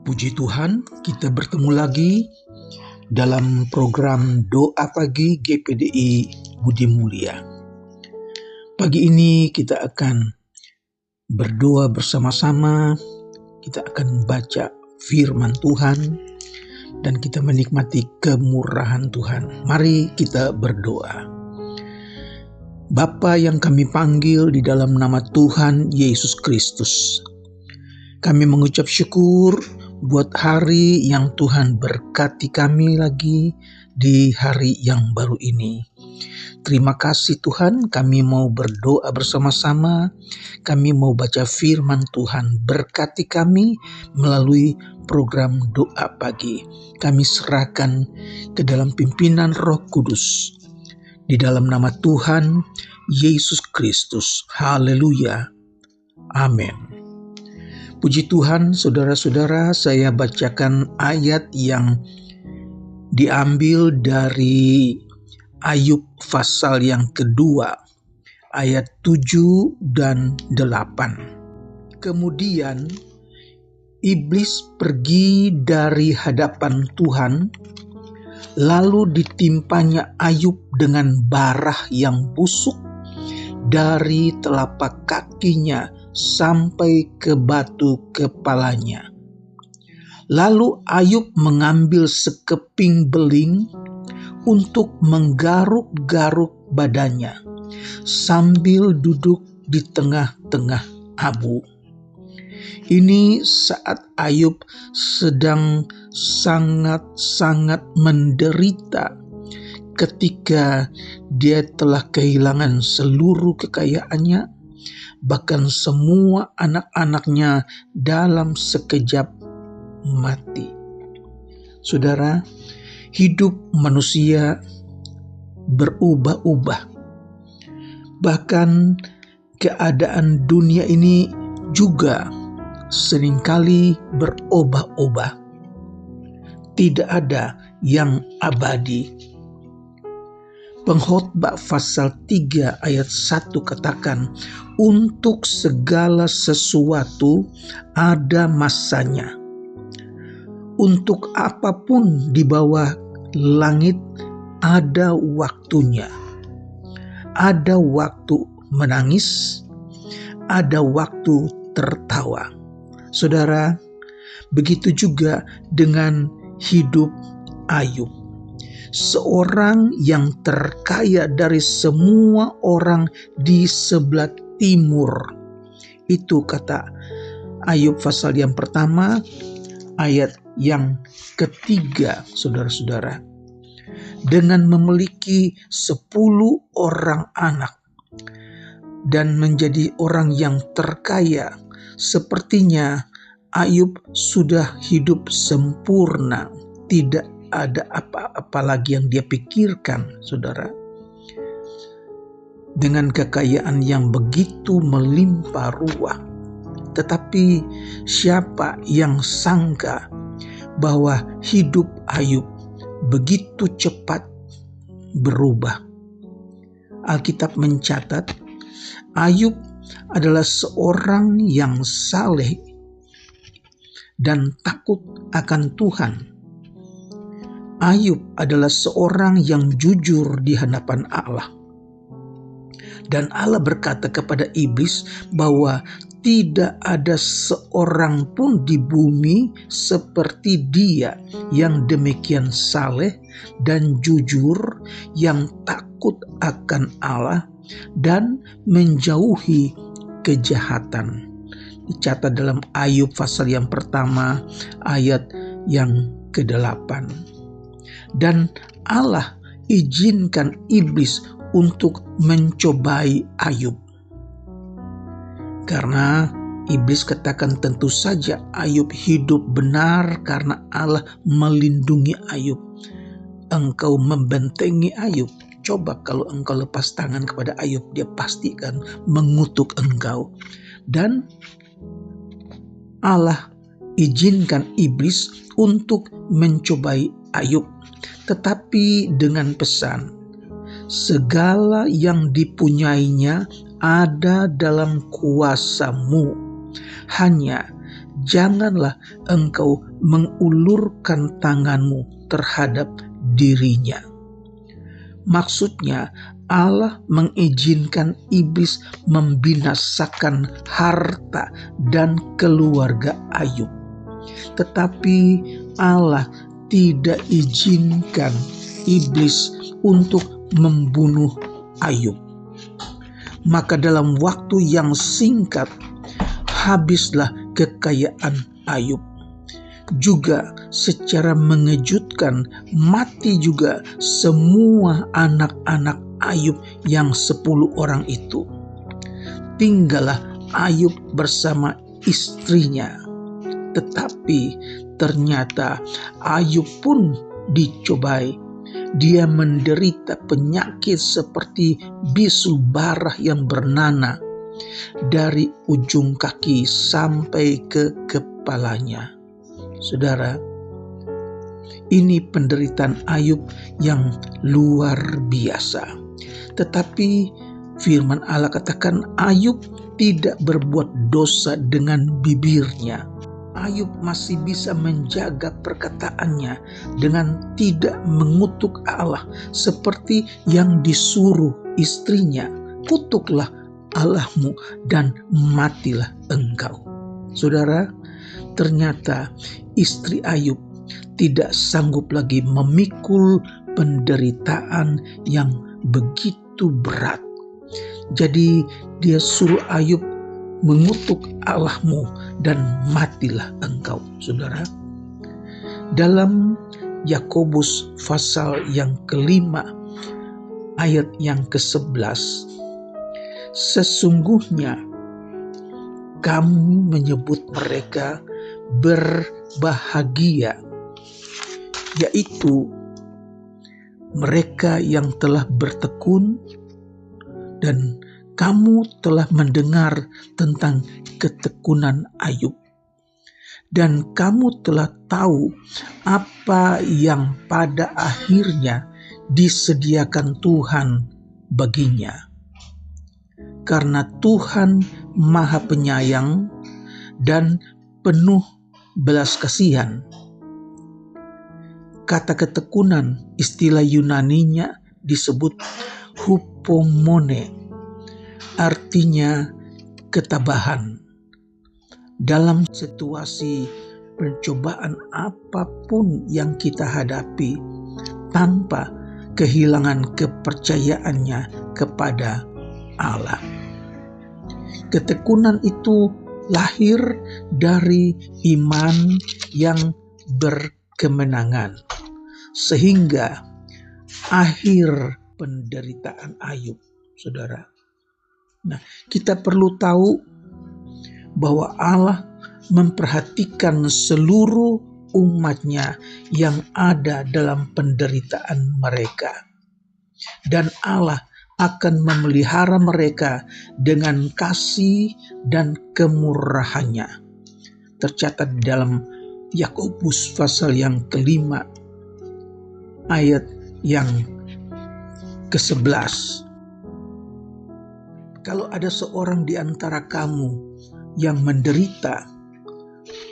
Puji Tuhan, kita bertemu lagi dalam program Doa Pagi GPDI Budi Mulia. Pagi ini kita akan berdoa bersama-sama, kita akan baca firman Tuhan, dan kita menikmati kemurahan Tuhan. Mari kita berdoa. Bapa yang kami panggil di dalam nama Tuhan Yesus Kristus, kami mengucap syukur buat hari yang Tuhan berkati kami lagi di hari yang baru ini. Terima kasih Tuhan, kami mau berdoa bersama-sama, kami mau baca firman Tuhan. Berkati kami melalui program doa pagi. Kami serahkan ke dalam pimpinan Roh Kudus. Di dalam nama Tuhan Yesus Kristus. Haleluya. Amin. Puji Tuhan, saudara-saudara, saya bacakan ayat yang diambil dari Ayub pasal yang kedua, ayat 7 dan 8. Kemudian iblis pergi dari hadapan Tuhan, lalu ditimpanya Ayub dengan barah yang busuk dari telapak kakinya sampai ke batu kepalanya. Lalu Ayub mengambil sekeping beling untuk menggaruk-garuk badannya sambil duduk di tengah-tengah abu. Ini saat Ayub sedang sangat-sangat menderita ketika dia telah kehilangan seluruh kekayaannya, bahkan semua anak-anaknya dalam sekejap mati. Saudara, hidup manusia berubah-ubah. Bahkan keadaan dunia ini juga seringkali berubah-ubah. Tidak ada yang abadi. Pengkhotbah pasal 3 ayat 1 katakan, untuk segala sesuatu ada masanya. Untuk apapun di bawah langit ada waktunya. Ada waktu menangis, ada waktu tertawa. Saudara, begitu juga dengan hidup Ayub. Seorang yang terkaya dari semua orang di sebelah timur. Itu kata Ayub pasal yang pertama, ayat yang ketiga, saudara-saudara. Dengan memiliki 10 orang anak dan menjadi orang yang terkaya, sepertinya Ayub sudah hidup sempurna. Tidak ada apa-apa lagi yang dia pikirkan, saudara. Dengan kekayaan yang begitu melimpah ruah. Tetapi siapa yang sangka bahwa hidup Ayub begitu cepat berubah. Alkitab mencatat Ayub adalah seorang yang saleh dan takut akan Tuhan. Ayub adalah seorang yang jujur di hadapan Allah. Dan Allah berkata kepada iblis bahwa tidak ada seorang pun di bumi seperti dia yang demikian saleh dan jujur, yang takut akan Allah dan menjauhi kejahatan. Dicatat dalam Ayub pasal yang pertama ayat yang ke-8. Dan Allah izinkan iblis untuk mencobai Ayub. Karena iblis katakan tentu saja Ayub hidup benar karena Allah melindungi Ayub. Engkau membentengi Ayub. Coba kalau engkau lepas tangan kepada Ayub, dia pasti akan mengutuk engkau. Dan Allah izinkan iblis untuk mencobai Ayub. Tetapi dengan pesan, segala yang dipunyainya ada dalam kuasamu. Hanya janganlah engkau mengulurkan tanganmu terhadap dirinya. Maksudnya, Allah mengizinkan iblis membinasakan harta dan keluarga Ayub. Tetapi Allah tidak izinkan iblis untuk membunuh Ayub. Maka dalam waktu yang singkat, habislah kekayaan Ayub. Juga secara mengejutkan mati juga semua anak-anak Ayub yang 10 orang itu. Tinggallah Ayub bersama istrinya. Tetapi ternyata Ayub pun dicobai. Dia menderita penyakit seperti bisul barah yang bernanah dari ujung kaki sampai ke kepalanya. Saudara, ini penderitaan Ayub yang luar biasa. Tetapi firman Allah katakan Ayub tidak berbuat dosa dengan bibirnya. Ayub masih bisa menjaga perkataannya dengan tidak mengutuk Allah seperti yang disuruh istrinya. Kutuklah Allahmu dan matilah engkau. Saudara, ternyata istri Ayub tidak sanggup lagi memikul penderitaan yang begitu berat. Jadi dia suruh Ayub mengutuk Allahmu dan matilah engkau. Saudara, dalam Yakobus pasal yang kelima ayat yang ke-11, sesungguhnya kami menyebut mereka berbahagia, yaitu mereka yang telah bertekun, dan kamu telah mendengar tentang ketekunan Ayub, dan kamu telah tahu apa yang pada akhirnya disediakan Tuhan baginya. Karena Tuhan Maha Penyayang dan penuh belas kasihan. Kata ketekunan, istilah Yunaninya disebut hupomone, artinya ketabahan. Dalam situasi pencobaan apapun yang kita hadapi, tanpa kehilangan kepercayaannya kepada Allah. Ketekunan itu lahir dari iman yang berkemenangan, sehingga akhir penderitaan Ayub, saudara. Nah, kita perlu tahu bahwa Allah memperhatikan seluruh umatnya yang ada dalam penderitaan mereka. Dan Allah akan memelihara mereka dengan kasih dan kemurahannya. Tercatat di dalam Yakobus pasal yang kelima ayat yang ke-11. Kalau ada seorang di antara kamu yang menderita,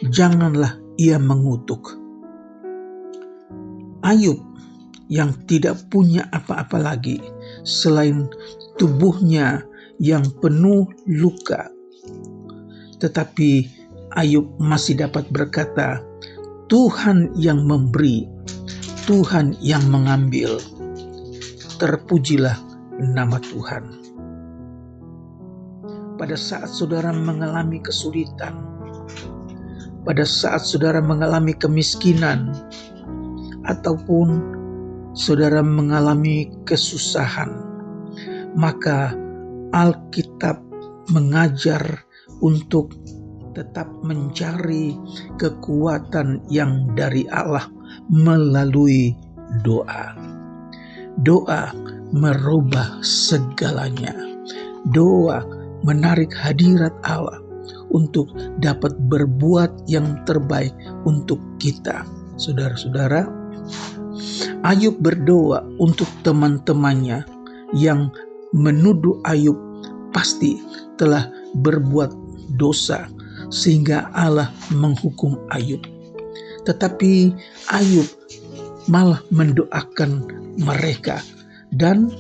janganlah ia mengutuk. Ayub yang tidak punya apa-apa lagi selain tubuhnya yang penuh luka, tetapi Ayub masih dapat berkata, Tuhan yang memberi, Tuhan yang mengambil. Terpujilah nama Tuhan. Pada saat saudara mengalami kesulitan, pada saat saudara mengalami kemiskinan, ataupun saudara mengalami kesusahan, maka Alkitab mengajar untuk tetap mencari kekuatan yang dari Allah melalui doa. Doa merubah segalanya. Doa menarik hadirat Allah untuk dapat berbuat yang terbaik untuk kita. Saudara-saudara, Ayub berdoa untuk teman-temannya yang menuduh Ayub pasti telah berbuat dosa, sehingga Allah menghukum Ayub. Tetapi Ayub malah mendoakan mereka. Dan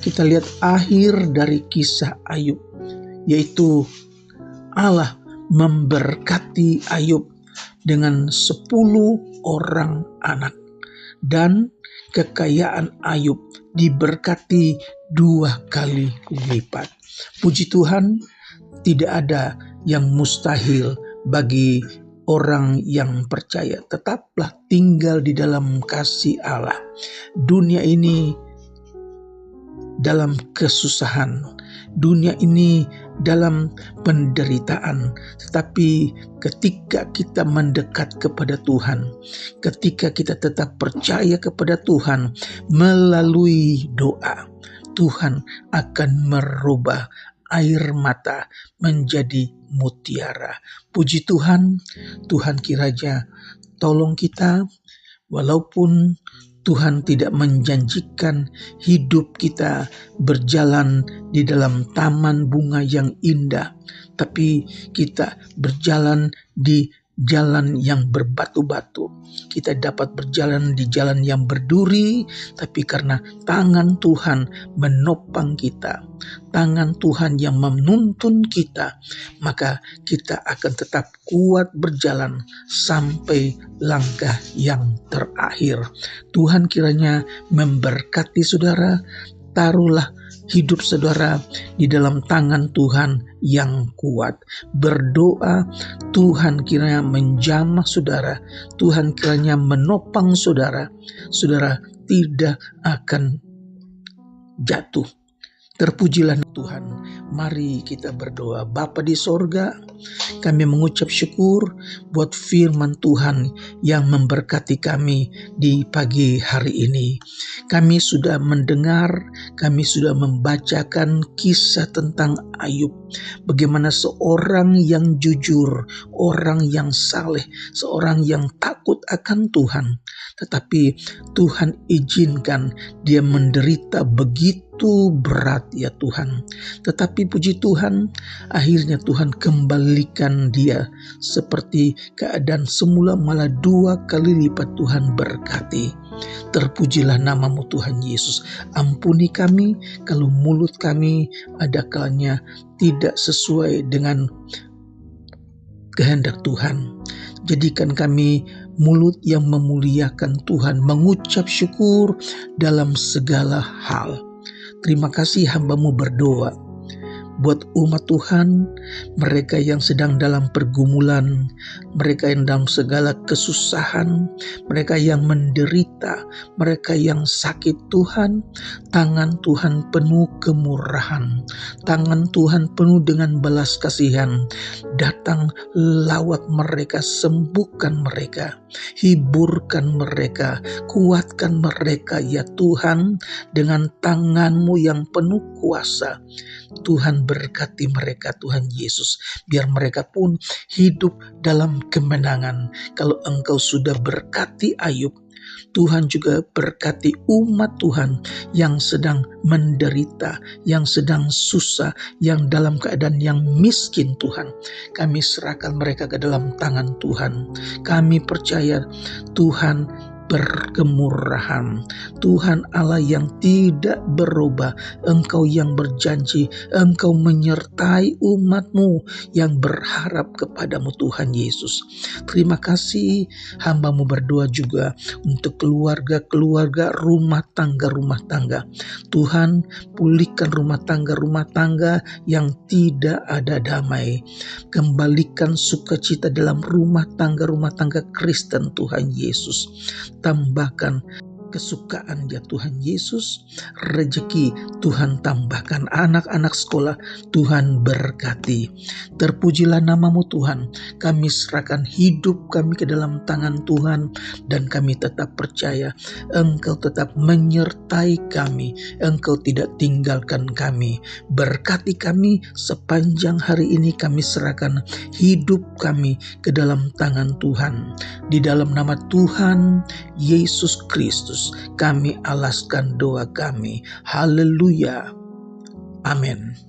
kita lihat akhir dari kisah Ayub, yaitu Allah memberkati Ayub dengan 10 orang anak. Dan kekayaan Ayub diberkati 2 kali lipat. Puji Tuhan, tidak ada yang mustahil bagi orang yang percaya. Tetaplah tinggal di dalam kasih Allah. Dunia ini dalam kesusahan, dunia ini dalam penderitaan, tetapi ketika kita mendekat kepada Tuhan, ketika kita tetap percaya kepada Tuhan melalui doa, Tuhan akan merubah air mata menjadi mutiara. Puji Tuhan, Tuhan kiranya tolong kita, walaupun Tuhan tidak menjanjikan hidup kita berjalan di dalam taman bunga yang indah, tapi kita berjalan di jalan yang berbatu-batu. Kita dapat berjalan di jalan yang berduri, tapi karena tangan Tuhan menopang kita, tangan Tuhan yang menuntun kita, maka kita akan tetap kuat berjalan sampai langkah yang terakhir. Tuhan kiranya memberkati saudara. Taruhlah hidup saudara di dalam tangan Tuhan yang kuat. Berdoa, Tuhan kiranya menjamah saudara. Tuhan kiranya menopang saudara. Saudara tidak akan jatuh. Terpujilah Tuhan. Mari kita berdoa. Bapa di sorga, kami mengucap syukur buat firman Tuhan yang memberkati kami di pagi hari ini. Kami sudah mendengar, kami sudah membacakan kisah tentang Ayub. Bagaimana seorang yang jujur, orang yang saleh, seorang yang takut akan Tuhan. Tetapi Tuhan izinkan dia menderita begitu berat ya Tuhan. Tetapi puji Tuhan, akhirnya Tuhan kembalikan dia seperti keadaan semula, malah 2 kali lipat Tuhan berkati. Terpujilah namamu Tuhan Yesus. Ampuni kami kalau mulut kami ada kalanya tidak sesuai dengan kehendak Tuhan. Jadikan kami mulut yang memuliakan Tuhan, mengucap syukur dalam segala hal. Terima kasih hamba-Mu berdoa buat umat Tuhan, mereka yang sedang dalam pergumulan, mereka yang dalam segala kesusahan, mereka yang menderita, mereka yang sakit. Tuhan, tangan Tuhan penuh kemurahan, tangan Tuhan penuh dengan belas kasihan. Datang lawat mereka, sembuhkan mereka, hiburkan mereka, kuatkan mereka ya Tuhan, dengan tangan-Mu yang penuh kuasa. Tuhan berkati mereka Tuhan Yesus, biar mereka pun hidup dalam kemenangan. Kalau Engkau sudah berkati Ayub, Tuhan juga berkati umat Tuhan yang sedang menderita, yang sedang susah, yang dalam keadaan yang miskin. Tuhan, kami serahkan mereka ke dalam tangan Tuhan. Kami percaya Tuhan berkemurahan, Tuhan Allah yang tidak berubah. Engkau yang berjanji, Engkau menyertai umat-Mu yang berharap kepadamu Tuhan Yesus. Terima kasih, hamba-Mu berdoa juga untuk keluarga-keluarga, rumah tangga. Tuhan, pulihkan rumah tangga yang tidak ada damai. Kembalikan sukacita dalam rumah tangga Kristen Tuhan Yesus. Tambahkan kesukaan ya Tuhan Yesus, rezeki Tuhan tambahkan, anak-anak sekolah Tuhan berkati. Terpujilah namamu Tuhan. Kami serahkan hidup kami ke dalam tangan Tuhan, dan kami tetap percaya Engkau tetap menyertai kami, Engkau tidak tinggalkan kami. Berkati kami sepanjang hari ini. Kami serahkan hidup kami ke dalam tangan Tuhan. Di dalam nama Tuhan Yesus Kristus kami alaskan doa kami. Haleluya. Amin.